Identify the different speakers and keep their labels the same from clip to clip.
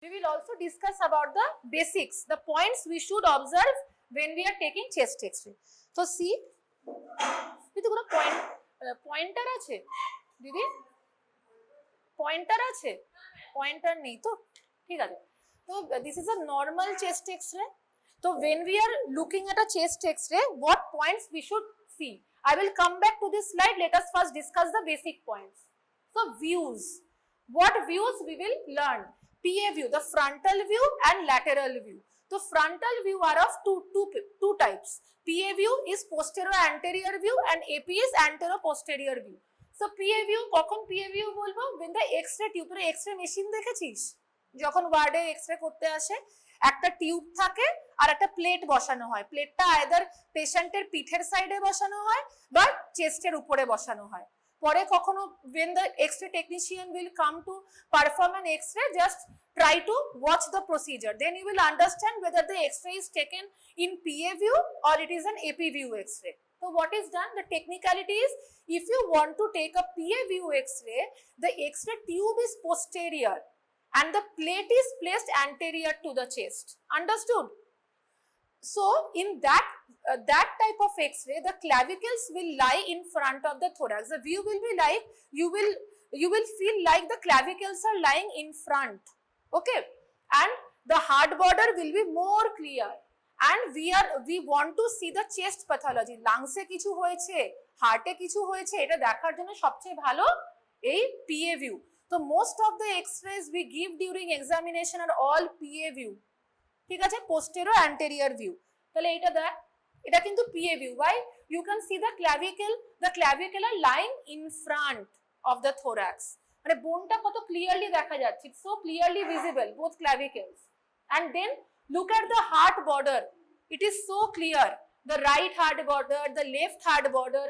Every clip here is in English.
Speaker 1: We will also discuss about the basics, the points we should observe when we are taking chest X-ray. So see, দিদি কোনো pointer আছে দিদি? Pointer আছে? Pointer নেই তো? ঠিক আছে। তো this is a normal chest X-ray. So when we are looking at a chest X-ray, what points we should see? I will come back to this slide. Let us first discuss the basic points. So views. What views we will learn? PA view, the frontal view and lateral view. So frontal view are of two types. PA view is posterior anterior view and AP is anterior posterior view. So PA view, কখন PA view বলবো? When the X-ray tube, তোরা X-ray machine দেখেছিস? যখন ওয়ার্ডে X-ray করতে আসে, একটা tube থাকে আর একটা প্লেট বসানো হয়। প্লেটটা আইদার পেশেন্টের পিঠের সাইডে বসানো হয় বা চেস্টের উপরে বসানো হয়। পরে কখনো when the X-ray technician will come to perform an X-ray, just try to watch the procedure. Then you will understand whether the X-ray is taken in PA view or it is an AP view X-ray. So what is done? The technicality is, if you want to take a PA view X-ray, the X-ray tube is posterior and the plate is placed anterior to the chest. Understood? So in that type of X-ray, the clavicles will lie in front of the thorax. The view will be like, you will feel like the clavicles are lying in front. Okay, and the heart border will be more clear. And we want to see the chest pathology. Lungs e kichu hoyeche, heart e kichu hoyeche, eta dekhar jonno sobcheye bhalo ei PA view. So most of the X-rays we give during examination are all PA view. ঠিক আছে, posterior anterior view. তাহলে এটা দেখ, এটা কিন্তু PA view. Why? You can see the clavicle are lying in front of the thorax. মানে বোনটা কত ক্লিয়ারলি দেখা যাচ্ছে, it's so clearly visible, both clavicles. And then look at the heart border, it is so clear, the right heart border, the left heart border.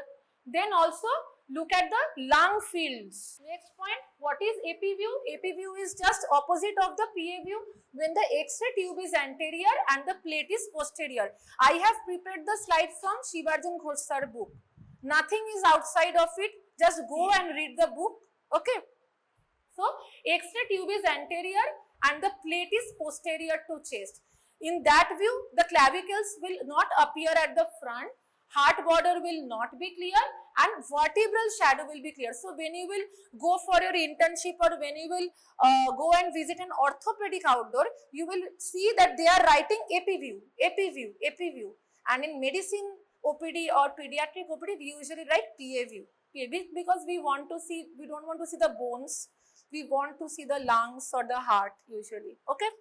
Speaker 1: Then also look at the lung fields. Next point, what is AP view? AP view is just opposite of the PA view when the X-ray tube is anterior and the plate is posterior. I have prepared the slide from Shivarjan Ghosh sir book. Nothing is outside of it, just go and read the book. Okay. So X-ray tube is anterior and the plate is posterior to chest. In that view, the clavicles will not appear at the front, heart border will not be clear, and vertebral shadow will be clear. So when you will go for your internship or when you will go and visit an orthopedic outdoor, you will see that they are writing AP view, AP view, AP view. And in medicine OPD or pediatric OPD, we usually write PA view. Because we don't want to see the bones, we want to see the lungs or the heart usually. Okay.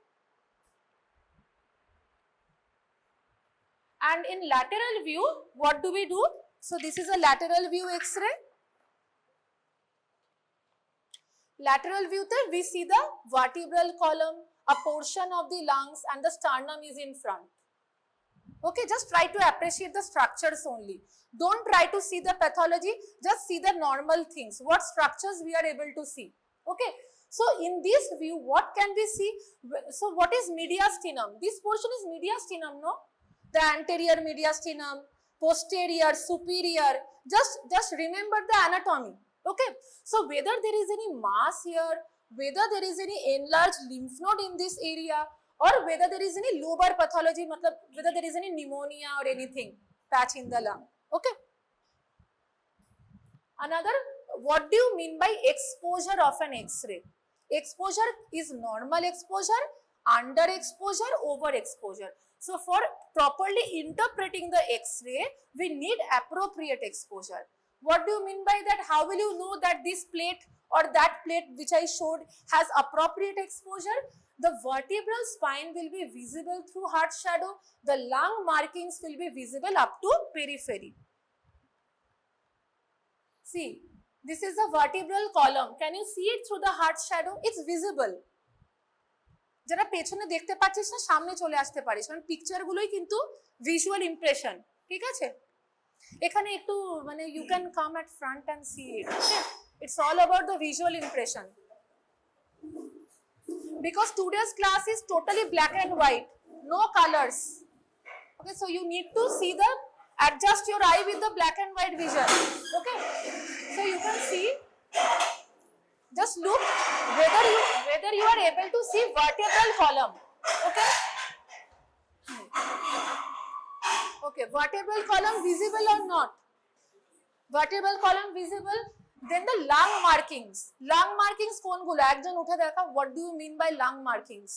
Speaker 1: And in lateral view, what do we do? So this is a lateral view X-ray. Lateral view there we see the vertebral column, a portion of the lungs, and the sternum is in front. Okay, just try to appreciate the structures only. Don't try to see the pathology, just see the normal things, what structures we are able to see. Okay, so in this view, what can we see? So what is mediastinum? This portion is mediastinum, no? The anterior mediastinum, posterior, superior. Just remember the anatomy. Okay, so whether there is any mass here, whether there is any enlarged lymph node in this area, or whether there is any lobar pathology, whether there is any pneumonia or anything patch in the lung. Okay. Another, what do you mean by exposure of an X-ray? Exposure is normal exposure, under exposure, over exposure. So for properly interpreting the X-ray, we need appropriate exposure. What do you mean by that? How will you know that this plate or that plate which I showed has appropriate exposure? The vertebral spine will be visible through heart shadow. The lung markings will be visible up to periphery. See, this is the vertebral column. Can you see it through the heart shadow? It's visible. যারা পেছনে দেখতে পাচ্ছিস না, সামনে চলে আসতে পারিস, কারণ পিকচার গুলোই কিন্তু ভিজুয়াল ইমপ্রেশন। ঠিক আছে, এখানে একটু মানে you can come at front and see it. It's all about the visual impression. Because today's class is totally black and white, no colors. Okay, so you need to see adjust your eye with the black and white vision. Okay, so you can see Just look whether you are able to see vertebral column. Okay. Okay, vertebral column visible or not? Vertebral column visible. Then the lung markings. Lung markings কোনগুলো? একজন উঠে দেখা. What do you mean by lung markings?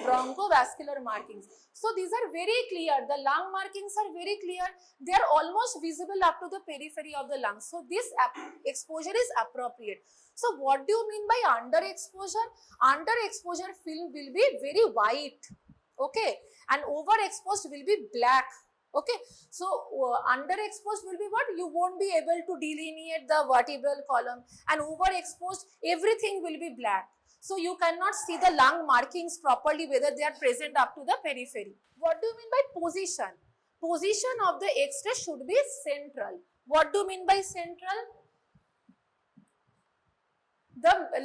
Speaker 1: Bronchovascular markings. So these are very clear. The lung markings are very clear. They are almost visible up to the periphery of the lungs. So this exposure is appropriate. So what do you mean by underexposure? Underexposure film will be very white. Okay, and overexposed will be black. Okay, so underexposed will be what? You won't be able to delineate the vertebral column, and overexposed everything will be black. So you cannot see the lung markings properly whether they are present up to the periphery. What do you mean by position? Position of the X-ray should be central. What do you mean by central?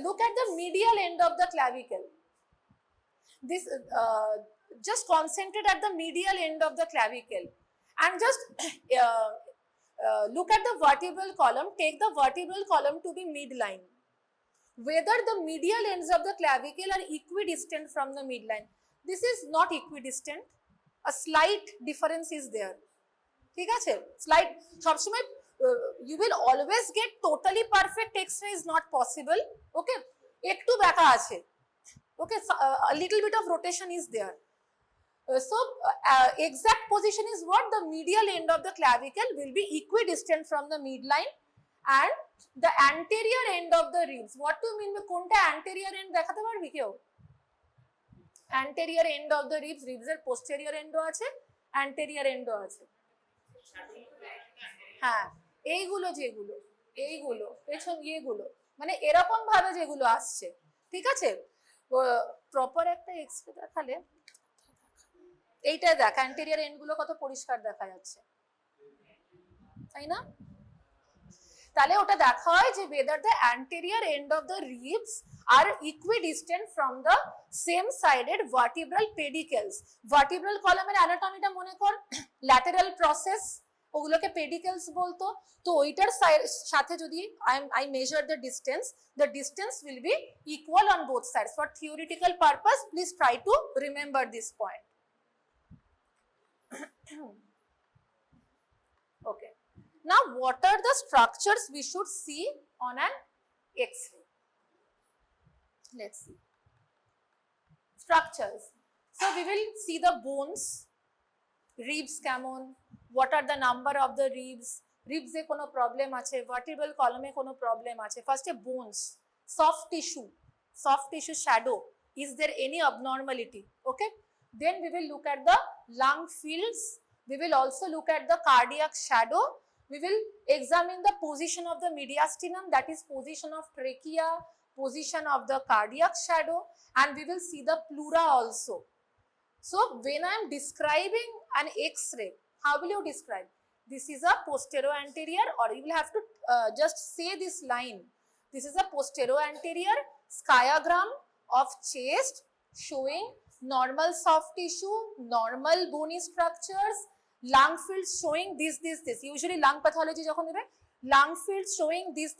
Speaker 1: Look at the medial end of the clavicle. This just concentrate at the medial end of the clavicle and just look at the vertebral column. Take the vertebral column to be midline. Whether the medial ends of the clavicle are equidistant from the midline. This is not equidistant. A slight difference is there. ঠিক আছে? Slight. সবসময় you will always get totally perfect X-ray is not possible. Okay? একটু ব্যাকা আছে. Okay, so, a little bit of rotation is there. So exact position is what? The medial end of the clavicle will be equidistant from the midline and the anterior end of the ribs. What do you mean by কোনটা anterior end দেখাতে পারবি কেউ? Anterior end of the ribs, ribs এর posterior end ও আছে, anterior end ও আছে. হ্যাঁ, এইগুলো যেগুলো, পেছন এগুলো, মানে এরকম ভাবে যেগুলো আসছে, ঠিক আছে? প্রপার একটা এক্সরে দেখালে এইটা দেখ অ্যান্টেরিয়র এন্ড গুলো কত পরিষ্কার দেখা যাচ্ছে, তাই না? তাহলে ওটা দেখা হয় যে whether the anterior end of the ribs are equidistant from the same sided vertebral pedicles. Vertebral column এর অ্যানাটমিটা মনে কর lateral process, ওগুলোকে pedicles বলতো। তো ওইটার সাথে যদি I measure the distance will be equal on both sides. For theoretical purpose, please try to remember this point. Okay. Now, what are the structures we should see on an X-ray? Let's see. Structures. So, we will see the bones, ribs কেমন, what are the number of the ribs, ribs এ কোনো problem আছে, vertebral column এ কোনো problem আছে. First bones, soft tissue shadow, is there any abnormality? Okay. Then we will look at the lung fields, we will also look at the cardiac shadow, we will examine the position of the mediastinum, that is position of trachea, position of the cardiac shadow, and we will see the pleura also. So when I am describing an X-ray, how will you describe? This is a posterior-anterior, or you will have to just say this line. This is a posterior-anterior skyogram of chest showing normal soft tissue, normal bony structures, lung fields showing this. Usually lung pathology যখন দেবে, lung fields showing this,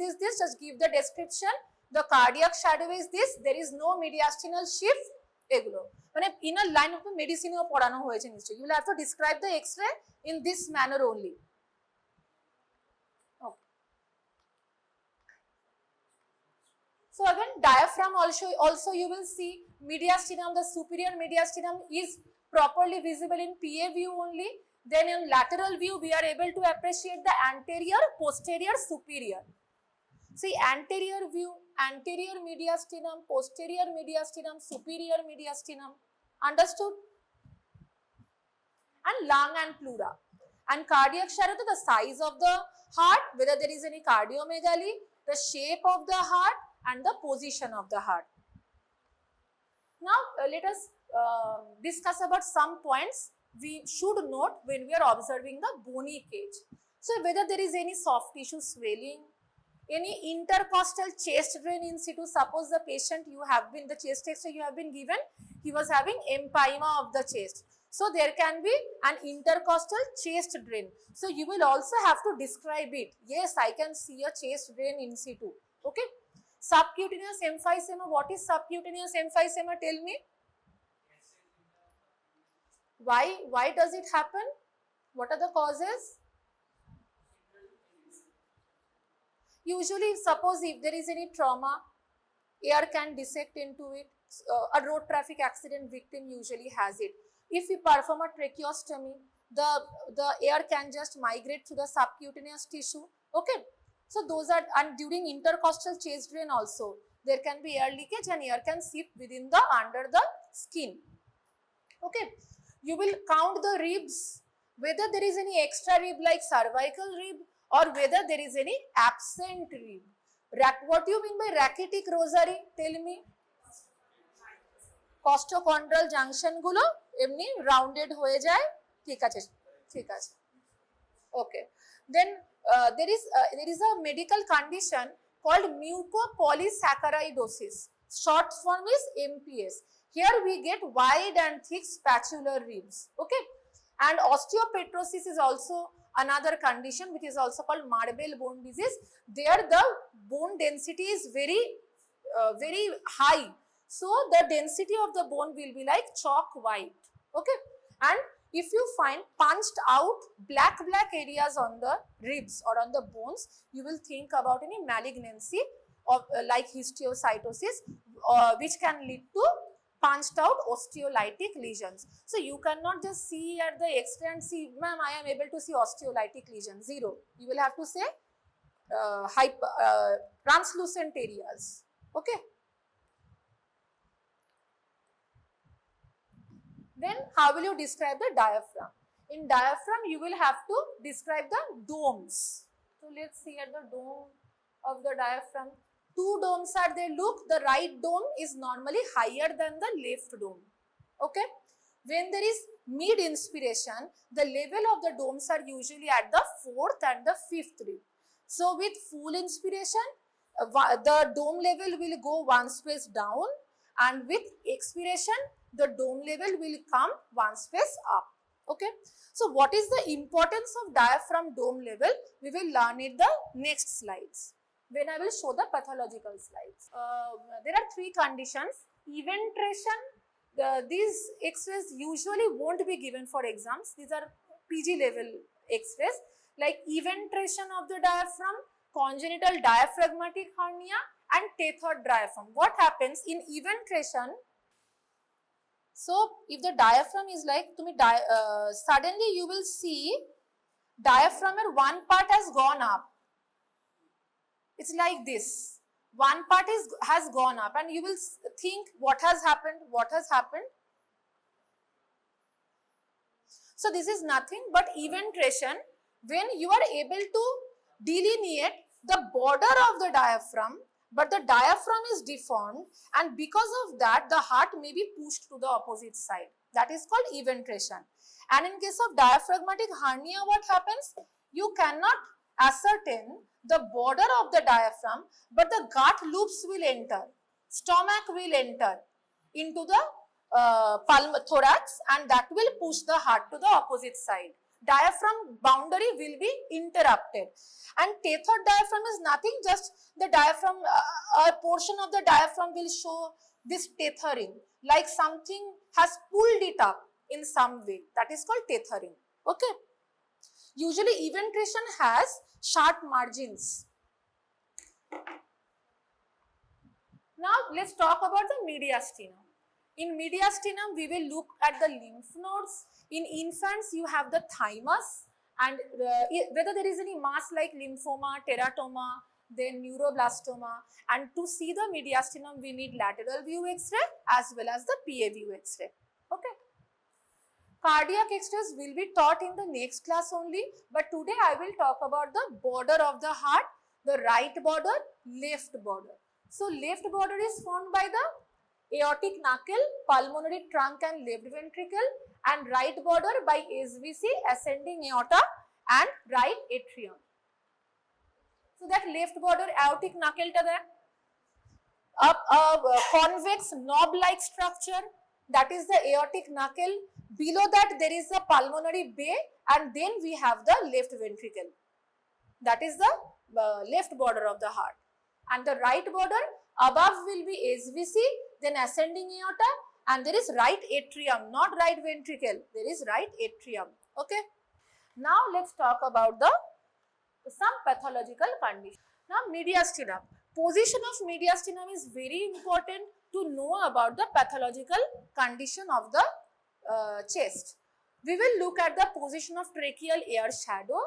Speaker 1: just give the description. The cardiac shadow is this, there is no mediastinal shift, এগুলো মানে in a line of medicine ও পড়ানো হয়েছে নিশ্চয়ই. You will have to describe the X-ray in this manner only. Okay. So again, diaphragm also you will see mediastinum, the superior mediastinum is properly visible in PA view only. Then in lateral view, we are able to appreciate the anterior, posterior, superior. See, anterior view, anterior mediastinum, posterior mediastinum, superior mediastinum. Understood? And lung and pleura. And cardiac shadow, the size of the heart, whether there is any cardiomegaly, the shape of the heart, and the position of the heart. Now, let us discuss about some points we should note when we are observing the bony cage. So, whether there is any soft tissue swelling, any intercostal chest drain in situ. Suppose the patient the chest X-ray you have been given, he was having empyema of the chest. So, there can be an intercostal chest drain. So, you will also have to describe it. Yes, I can see a chest drain in situ. Okay. Subcutaneous emphysema. What is subcutaneous emphysema? Tell me. Why does it happen? What are the causes? Usually, suppose if there is any trauma, air can dissect into it. A road traffic accident victim usually has it. If we perform a tracheostomy, the air can just migrate to the subcutaneous tissue. Okay. So those are, and during intercostal chest drain also, there can be air leakage and air can seep within the, under the skin. Okay. You will count the ribs, whether there is any extra rib like cervical rib or whether there is any absent rib. What do you mean by rachitic rosary? Tell me. Costochondral junction গুলো এমনি rounded হয়ে যায়, ঠিক আছে, ঠিক আছে. Okay. Then there is a medical condition called mucopolysaccharidosis. Short form is MPS. Here we get wide and thick spatular ribs. Okay. And osteopetrosis is also another condition which is also called marble bone disease. There the bone density is very high. So the density of the bone will be like chalk white. Okay. And if you find punched out black areas on the ribs or on the bones, you will think about any malignancy of like histiocytosis, which can lead to punched out osteolytic lesions. So you cannot just see at the X-ray and see, ma'am, I am able to see osteolytic lesions. Zero. You will have to say translucent areas. Okay. Then how will you describe the diaphragm? In diaphragm, you will have to describe the domes. So let's see at the dome of the diaphragm. Two domes are there. Look, the right dome is normally higher than the left dome. Okay. When there is mid inspiration, the level of the domes are usually at the fourth and the fifth rib. So with full inspiration, the dome level will go one space down, and with expiration, the dome level will come one space up. Okay. So what is the importance of diaphragm dome level? We will learn in the next slides, when I will show the pathological slides. There are three conditions. Eventration, these X-rays usually won't be given for exams. These are PG level X-rays, like eventration of the diaphragm, congenital diaphragmatic hernia and tethered diaphragm. What happens in eventration? So if the diaphragm is like, suddenly you will see diaphragm one part has gone up. It's like this. One part has gone up, and you will think, what has happened? What has happened? So this is nothing but eventration, when you are able to delineate the border of the diaphragm, but the diaphragm is deformed, and because of that the heart may be pushed to the opposite side. That is called eventration. And in case of diaphragmatic hernia, what happens? You cannot ascertain the border of the diaphragm, but the gut loops will enter, stomach will enter into the thorax, and that will push the heart to the opposite side. Diaphragm boundary will be interrupted. And tethered diaphragm is nothing, just the diaphragm, a portion of the diaphragm will show this tethering, like something has pulled it up in some way. That is called tethering. Okay. Usually eventration has sharp margins. Now let's talk about the mediastinum. In mediastinum, we will look at the lymph nodes. In infants, you have the thymus, and whether there is any mass like lymphoma, teratoma, then neuroblastoma. And to see the mediastinum, we need lateral view X-ray as well as the PA view X-ray. Okay. Cardiac X-rays will be taught in the next class only, but today I will talk about the border of the heart, the right border, left border. So left border is formed by the aortic knuckle, pulmonary trunk and left ventricle, and right border by SVC, ascending aorta and right atrium. So that left border aortic knuckle ta there, a convex knob-like structure, that is the aortic knuckle. Below that there is the pulmonary bay, and then we have the left ventricle. That is the left border of the heart. and the right border above will be SVC, then ascending aorta, and there is right atrium, not right ventricle, there is right atrium. Okay. Now let's talk about some pathological condition. Now mediastinum. Position of mediastinum is very important to know about the pathological condition of the chest. We will look at the position of tracheal air shadow.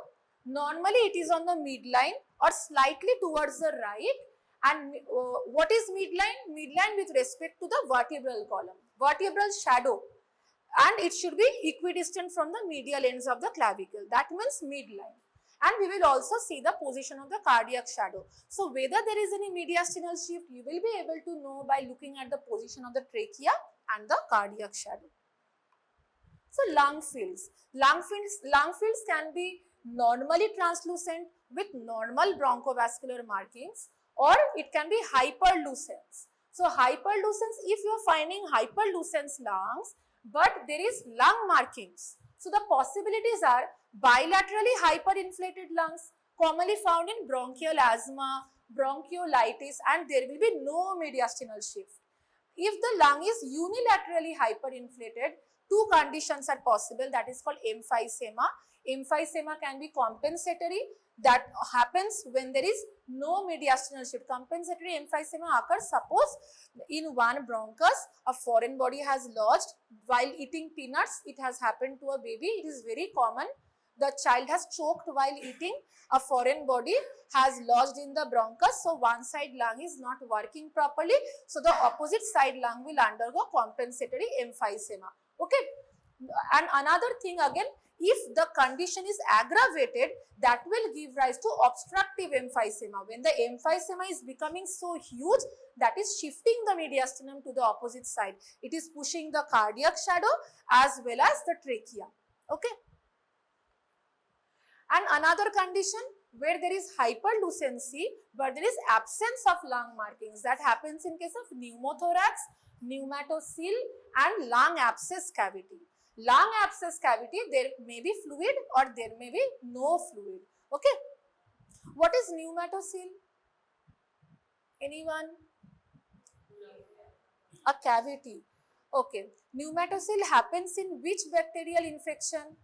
Speaker 1: Normally it is on the midline or slightly towards the right. And what is midline? Midline with respect to the vertebral column, vertebral shadow, and it should be equidistant from the medial ends of the clavicle. That means midline. And we will also see the position of the cardiac shadow. So whether there is any mediastinal shift, you will be able to know by looking at the position of the trachea and the cardiac shadow. So lung fields. Lung fields can be normally translucent with normal bronchovascular markings, or it can be hyperlucens. So hyperlucens, if you are finding hyperlucens lungs, but there is lung markings. So the possibilities are bilaterally hyperinflated lungs, commonly found in bronchial asthma, bronchiolitis, and there will be no mediastinal shift. If the lung is unilaterally hyperinflated, two conditions are possible, that is called emphysema. Emphysema can be compensatory, that happens when there is no mediastinal shift. Compensatory emphysema occurs, suppose in one bronchus a foreign body has lodged while eating peanuts. It has happened to a baby. It is very common. The child has choked while eating, a foreign body has lodged in the bronchus, so one side lung is not working properly, so the opposite side lung will undergo compensatory emphysema. Okay. And another thing again, if the condition is aggravated, that will give rise to obstructive emphysema. When the emphysema is becoming so huge, that is shifting the mediastinum to the opposite side. It is pushing the cardiac shadow as well as the trachea. Okay. And another condition where there is hyperlucency but there is absence of lung markings, that happens in case of pneumothorax, pneumatocoel, and lung abscess cavity. Lung abscess cavity, there may be fluid or there may be no fluid. Okay. What is pneumatocoel? Anyone? A cavity. Okay. Pneumatocoel happens in which bacterial infection?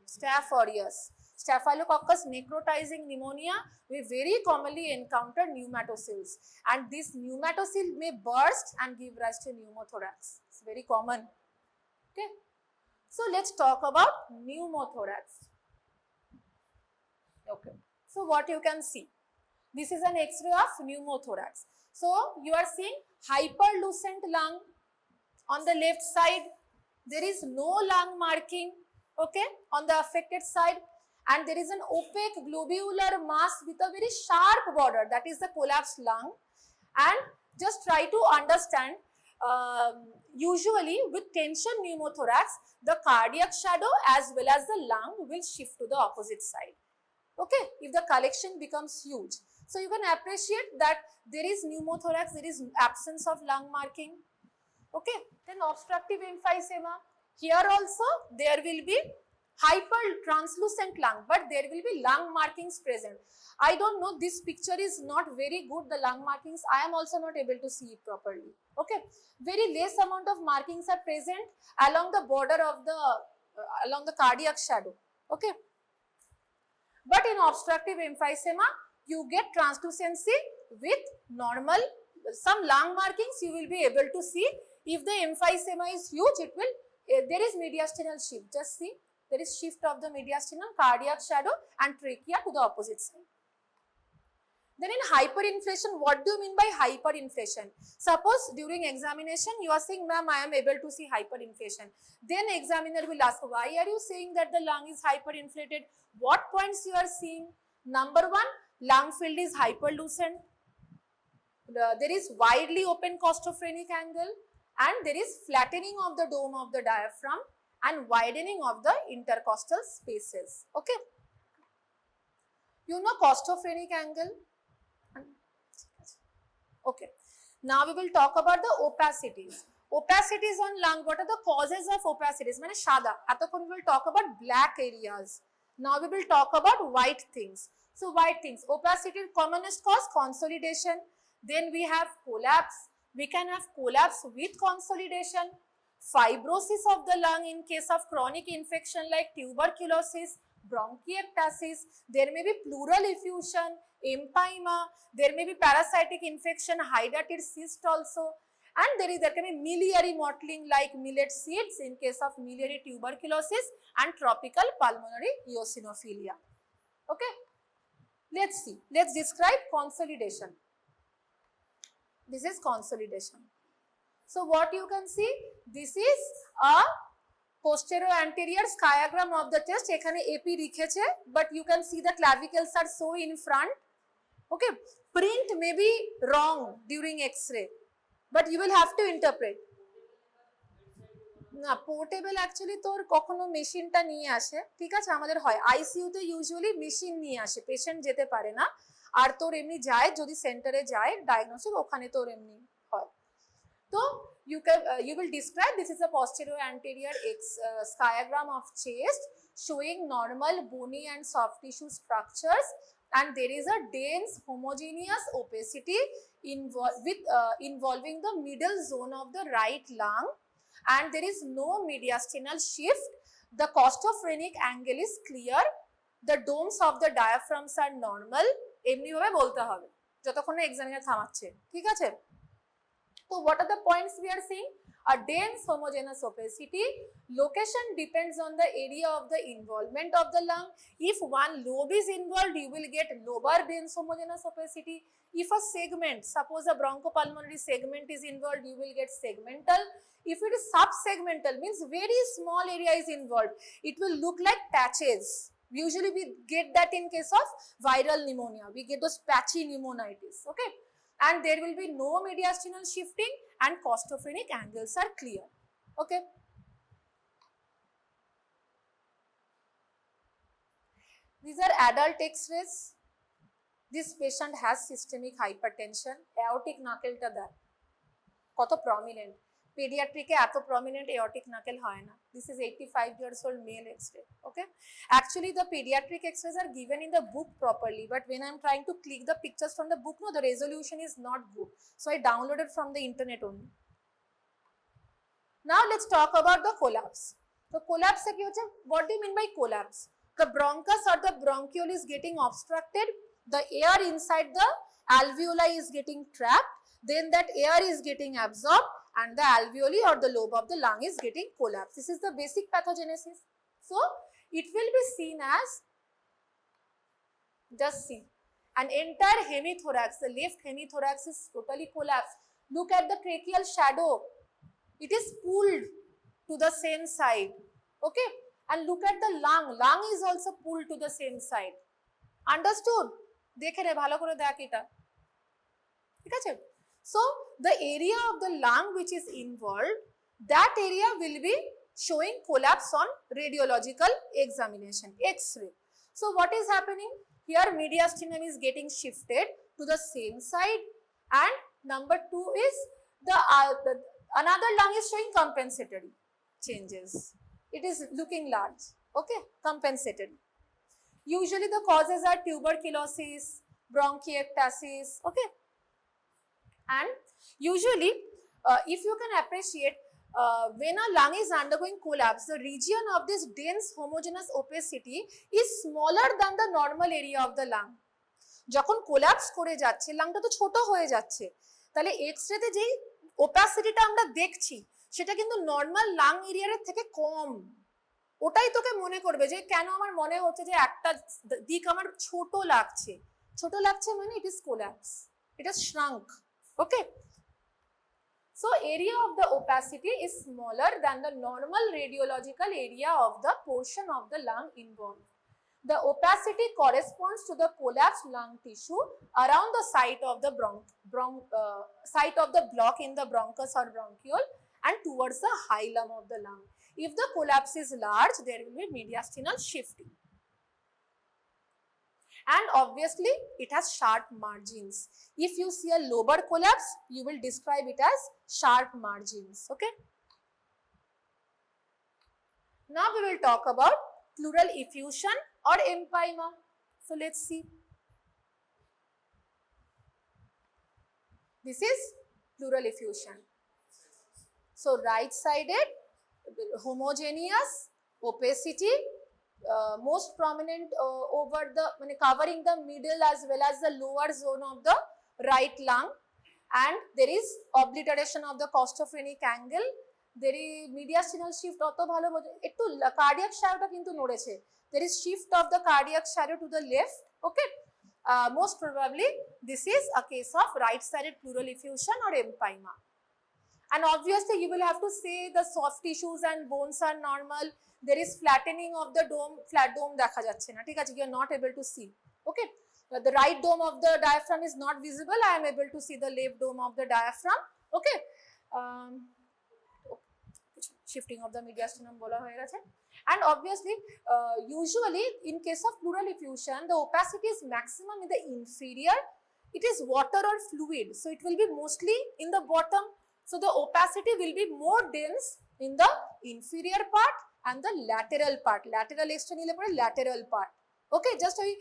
Speaker 1: Staph aureus. Staphylococcus necrotizing pneumonia, we very commonly encounter pneumatocoels, and this pneumatocoel may burst and give rise to pneumothorax. It's very common. Okay. So let's talk about pneumothorax. Okay. So what you can see, this is an X-ray of pneumothorax. So you are seeing hyperlucent lung on the left side. There is no lung marking. Okay, on the affected side, and there is an opaque globular mass with a very sharp border, that is the collapsed lung. And just try to understand, usually with tension pneumothorax, the cardiac shadow as well as the lung will shift to the opposite side. Okay, if the collection becomes huge. So you can appreciate that there is pneumothorax, there is absence of lung marking. Okay, then obstructive emphysema. Here also there will be hypertranslucent lung, but there will be lung markings present. I don't know, this picture is not very good, the lung markings, I am also not able to see it properly. Okay, very less amount of markings are present along the border of the, along the cardiac shadow. Okay, but in obstructive emphysema, you get translucency with normal, some lung markings you will be able to see. If the emphysema is huge, it will, there is mediastinal shift. Just see, there is shift of the mediastinum, cardiac shadow and trachea to the opposite side. Then in hyperinflation, what do you mean by hyperinflation? Suppose during examination you are saying, ma'am, I am able to see hyperinflation. Then examiner will ask, why are you saying that the lung is hyperinflated? What points you are seeing? Number one, lung field is hyperlucent. There is widely open costophrenic angle, and there is flattening of the dome of the diaphragm and widening of the intercostal spaces. Okay. You know costophrenic angle? Okay. Now we will talk about the opacities. Opacities on lung, what are the causes of opacities? Mane shada. Atakhon we will talk about black areas. Now we will talk about white things. So white things, opacity commonest cause consolidation. Then we have collapse. We can have collapse with consolidation. Fibrosis of the lung in case of chronic infection like tuberculosis, bronchiectasis. There may be pleural effusion, empyema. There may be parasitic infection, hydatid cyst also. And there can be miliary mottling like millet seeds in case of miliary tuberculosis and tropical pulmonary eosinophilia. Okay. Let's see. Let's describe consolidation. This is consolidation. So what you can see, this is a posterior anterior sciagram of the chest. এখানে AP লিখেছে, but you can see the clavicles are so in front. Okay, print may be wrong during X-ray, but you will have to interpret. না portable actually তোর কখনো মেশিনটা নিয়ে আসে, ঠিক আছে, আমাদের হয় আইসিইউতে ইউজুয়ালি মেশিন নিয়ে আসে, পেশেন্ট যেতে পারে না, আর তোর এমনি যায় যদি সেন্টারে যায় ডায়াগনোস্টিক ওখানে তোর এমনি হয়। তো you will describe this is a posterior anterior sciagram of chest showing normal bony and soft tissue structures, and there is a dense homogeneous opacity involving the middle zone of the right lung, and there is no mediastinal shift. The costophrenic angle is clear. The domes of the diaphragms are normal. এমনি ভাবে বলতে হবে যতক্ষণ না examiner থামাচ্ছে, ঠিক আছে। So what are the points we are seeing? A dense homogeneous opacity. Location depends on the area of the involvement of the lung. If one lobe is involved, you will get lobar dense homogeneous opacity. If a segment, suppose a bronchopulmonary segment is involved, you will get segmental. If it is subsegmental, means very small area is involved, it will look like patches. Usually we get that in case of viral pneumonia. We get those patchy pneumonitis, okay? And there will be no mediastinal shifting and costophrenic angles are clear, okay? These are adult X-rays. This patient has systemic hypertension. Aortic knuckle ta da koto prominent. Pediatric e eto prominent aortic knuckle hoy na. This is 85 years old male X-ray, okay? Actually the pediatric X-rays are given in the book properly, but when I am trying to click the pictures from the book, no, the resolution is not good. So I downloaded from the internet only. Now let's talk about the collapse. So collapse ki hoche, what do you mean by collapse? The bronchus or the bronchiole is getting obstructed, the air inside the alveoli is getting trapped, then that air is getting absorbed and the alveoli or the lobe of the lung is getting collapsed. This is the basic pathogenesis. So it will be seen as, just see, an entire hemithorax, the left hemithorax is totally collapsed. Look at the tracheal shadow, it is pulled to the same side, okay? And look at the lung, lung is also pulled to the same side. Understood? দেখে রে ভালো করে দেখ এটা, ঠিক আছে? So the area of the lung which is involved, that area will be showing collapse on radiological examination, X-ray. So what is happening? Here mediastinum is getting shifted to the same side, and number 2 is the another lung is showing compensatory changes. It is looking large, okay, compensatory. Usually the causes are tuberculosis, bronchiectasis, okay. And usually if you can appreciate when a lung is undergoing collapse, the region of this dense homogeneous opacity is smaller than the normal area of the lung. যখন collapse করে যাচ্ছে লাংটা তো ছোট হয়ে যাচ্ছে, তাহলে এক্সরেতে যেই ওপাসিটিটা আমরা দেখছি সেটা কিন্তু নর্মাল লাং এরিয়ার থেকে কম। ওটাই তোকে মনে করবে যে কেন আমার মনে হচ্ছে যে একটা দিক আমার ছোট লাগছে, ছোট লাগছে মানে it is collapse, it is shrunk, okay? So area of the opacity is smaller than the normal radiological area of the portion of the lung involved. The opacity corresponds to the collapsed lung tissue around the site of the site of the block in the bronchus or bronchiole and towards the hilum of the lung. If the collapse is large, there will be mediastinal shifting. And obviously it has sharp margins. If you see a lobar collapse, you will describe it as sharp margins, okay? Now we will talk about pleural effusion or empyema. So let's see. This is pleural effusion. So right-sided, homogeneous, opacity, most prominent over the, covering the middle as well as the lower zone of the right lung, and there is obliteration of the costophrenic angle. There is mediastinal shift অত ভালো একটু cardiac shadow কিন্তু নড়েছে. There is shift of the cardiac shadow to the left. Okay, most probably this is a case of right-sided pleural effusion or empyema. And obviously you will have to say the soft tissues and bones are normal. There is flattening of the dome, flat dome দেখা যাচ্ছে না, ঠিক আছে, you are not able to see. Okay, the right dome of the diaphragm is not visible. I am able to see the left dome of the diaphragm. Okay, shifting of the mediastinum bola hoye geche. And obviously usually in case of pleural effusion the opacity is maximum in the inferior. It is water or fluid, so it will be mostly in the bottom. So the opacity will be more dense in the inferior part and the lateral part. Lateral external lateral part. Okay, just ওই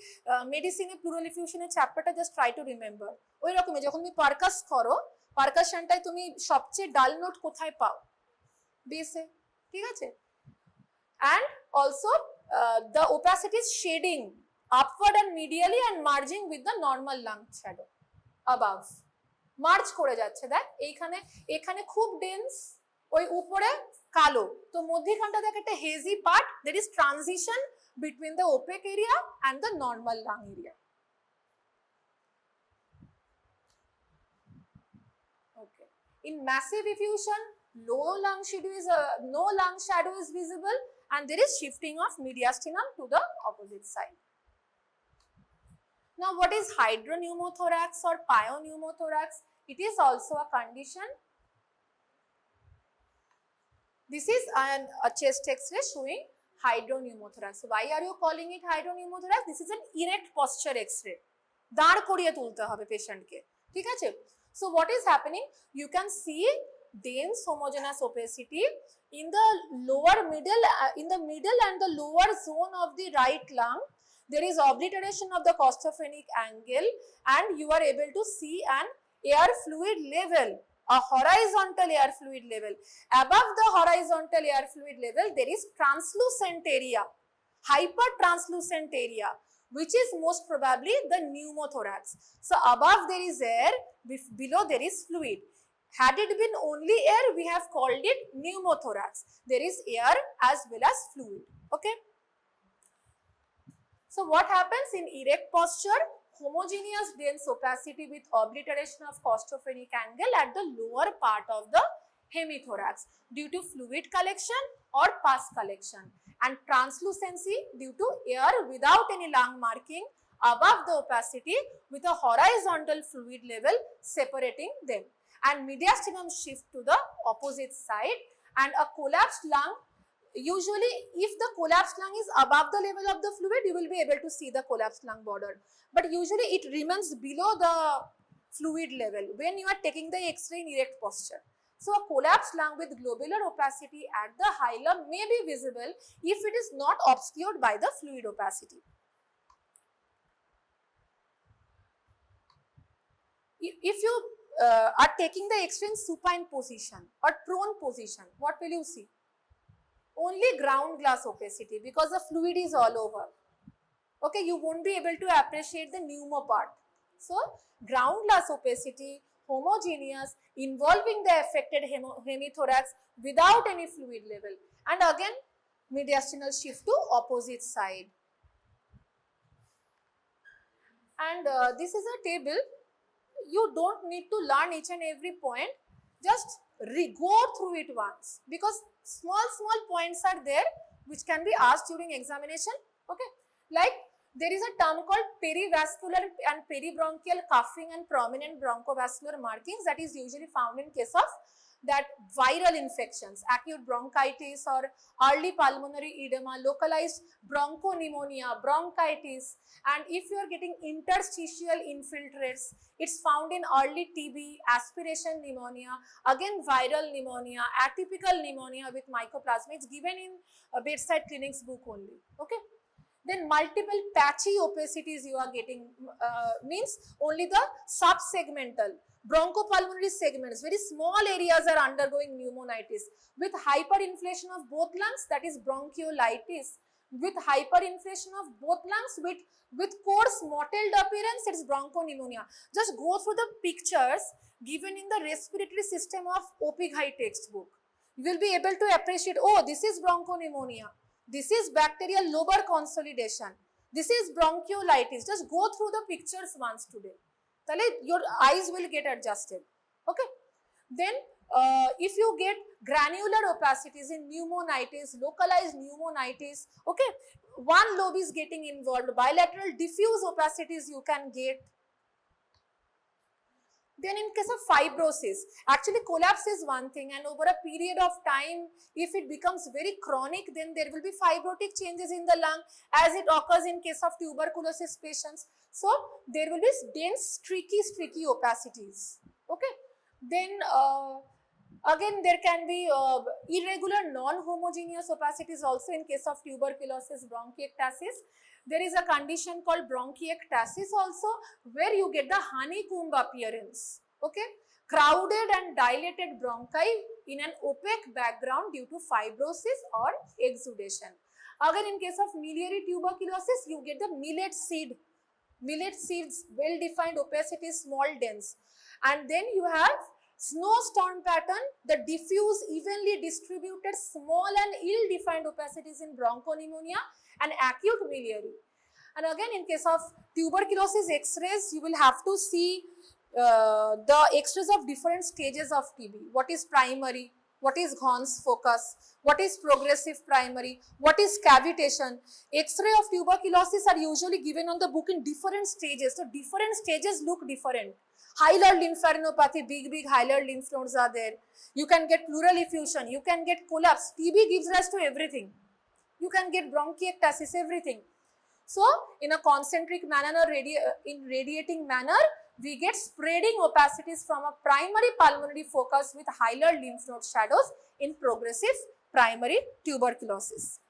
Speaker 1: মেডিসিনে plural এফিউশনের চ্যাপ্টারটা just try to remember. ওই রকমই যখন তুমি পারকাস করো, পারকাশনটায় তুমি সবচেয়ে ডাল নোট কোথায় পাও? বেসে, ঠিক আছে। And also the opacity is shading upward and medially and merging with the normal lung shadow above. March করে যাচ্ছে, দেখ এইখানে এখানে খুব ডেন্স, ওই উপরে কালো, তো মধ্যখানটা দেখ একটা hazy part. there is transition between the opaque area and the normal lung area. Okay, in massive effusion no lung shadow is visible and there is shifting of mediastinum to the opposite side. Now what is hydropneumothorax or pyoneumothorax? It is also a condition. This is a chest x-ray showing hydropneumothorax. Why are you calling it hydropneumothorax? This is an erect posture x-ray. দাঁড় করিয়ে তুলতে হবে পেশেন্টকে, ঠিক আছে। So what is happening? You can see dense homogeneous opacity in the middle and the lower zone of the right lung. There is obliteration of the costophrenic angle and you are able to see an air fluid level, a horizontal air fluid level. Above the horizontal air fluid level there is translucent area, hypertranslucent area, which is most probably the pneumothorax. So above there is air, below there is fluid. Had it been only air, we have called it pneumothorax. There is air as well as fluid. Okay. So what happens in erect posture? Homogeneous dense opacity with obliteration of costophrenic angle at the lower part of the hemithorax due to fluid collection or pus collection, and translucency due to air without any lung marking above the opacity with a horizontal fluid level separating them, and mediastinum shift to the opposite side, and a collapsed lung. Usually if the collapsed lung is above the level of the fluid you will be able to see the collapsed lung border, but usually it remains below the fluid level when you are taking the x-ray in erect posture. So a collapsed lung with globular opacity at the hilum may be visible if it is not obscured by the fluid opacity. If you are taking the x-ray in supine position or prone position, what will you see? Only ground glass opacity because the fluid is all over. Okay, you won't be able to appreciate the pneumo part. So ground glass opacity, homogeneous, involving the affected hemithorax without any fluid level, and again mediastinal shift to opposite side. And this is a table. You don't need to learn each and every point, just go through it once because small points are there which can be asked during examination. Okay, like there is a term called perivascular and peribronchial cuffing and prominent bronchovascular markings that is usually found in case of that viral infections, acute bronchitis or early pulmonary edema, localized bronchopneumonia, bronchitis, and if you are getting interstitial infiltrates, it's found in early TB, aspiration pneumonia, again viral pneumonia, atypical pneumonia with mycoplasma. It's given in a bedside clinics book only. Okay, Then multiple patchy opacities you are getting, means only the subsegmental bronchopulmonary segments, very small areas are undergoing pneumonitis with hyperinflation of both lungs, that is bronchiolitis. With hyperinflation of both lungs with coarse mottled appearance, it is bronchopneumonia. Just go through the pictures given in the respiratory system of OP Ghai textbook. You will be able to appreciate, oh, this is bronchopneumonia. This is bacterial lobar consolidation. This is bronchiolitis. Just go through the pictures once today. Your eyes will get adjusted. Okay. Then if you get granular opacities in pneumonitis, localized pneumonitis, okay, one lobe is getting involved, bilateral diffuse opacities you can get. Then in case of fibrosis, actually collapse is one thing, and over a period of time, if it becomes very chronic, then there will be fibrotic changes in the lung as it occurs in case of tuberculosis patients. So there will be dense, streaky opacities. Okay. Then again there can be irregular non-homogeneous opacities also in case of tuberculosis, bronchiectasis. There is a condition called bronchiectasis also, where you get the honeycomb appearance, okay, crowded and dilated bronchi in an opaque background due to fibrosis or exudation. Again, in case of miliary tuberculosis, you get the millet seeds, well defined opacity, small dense, and then you have snowstorm pattern, the diffuse, evenly distributed, small and ill-defined opacities in bronchopneumonia and acute miliary. And again, in case of tuberculosis X-rays, you will have to see the X-rays of different stages of TB. What is primary? What is Ghon's focus? What is progressive primary? What is cavitation? X-ray of tuberculosis are usually given on the book in different stages. So different stages look different. Hilar lymphadenopathy, big hilar lymph nodes are there. You can get pleural effusion. You can get collapse. TB gives rise to everything. You can get bronchiectasis, everything. So in a concentric manner or in radiating manner, we get spreading opacities from a primary pulmonary focus with hilar lymph node shadows in progressive primary tuberculosis.